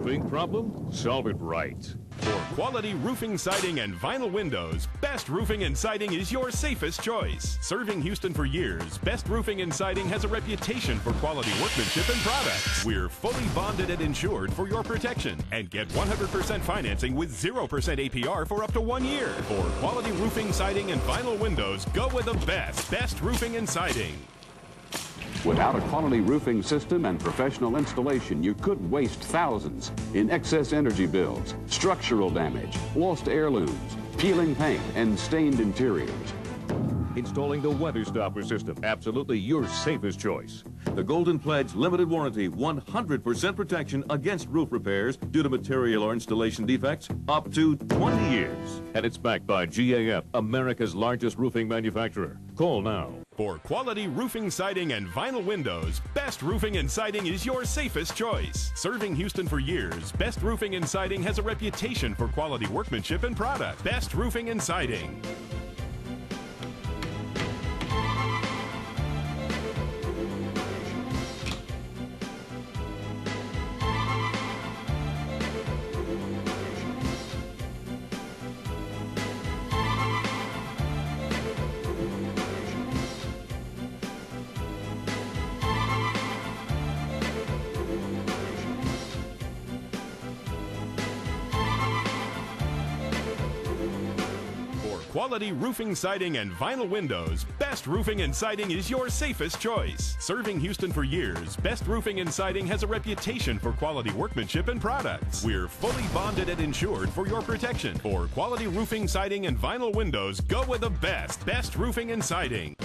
Roofing problem? Solve it right. For quality roofing, siding, and vinyl windows, Best Roofing and Siding is your safest choice. Serving Houston for years, Best Roofing and Siding has a reputation for quality workmanship and products. We're fully bonded and insured for your protection. And get 100% financing with 0% APR for up to 1 year. For quality roofing, siding, and vinyl windows, go with the best. Best Roofing and Siding. Without a quality roofing system and professional installation, you could waste thousands in excess energy bills, structural damage, lost heirlooms, peeling paint, and stained interiors. Installing the Weather Stopper system, absolutely your safest choice. The Golden Pledge limited warranty, 100% protection against roof repairs due to material or installation defects, up to 20 years. And it's backed by GAF, America's largest roofing manufacturer. Call now. For quality roofing, siding, and vinyl windows, Best Roofing and Siding is your safest choice. Serving Houston for years, Best Roofing and Siding has a reputation for quality workmanship and product. Best Roofing and Siding. Quality roofing, siding, and vinyl windows, Best Roofing and Siding is your safest choice. Serving Houston for years, Best Roofing and Siding has a reputation for quality workmanship and products. We're fully bonded and insured for your protection. For quality roofing, siding, and vinyl windows, go with the best. Best Roofing and Siding.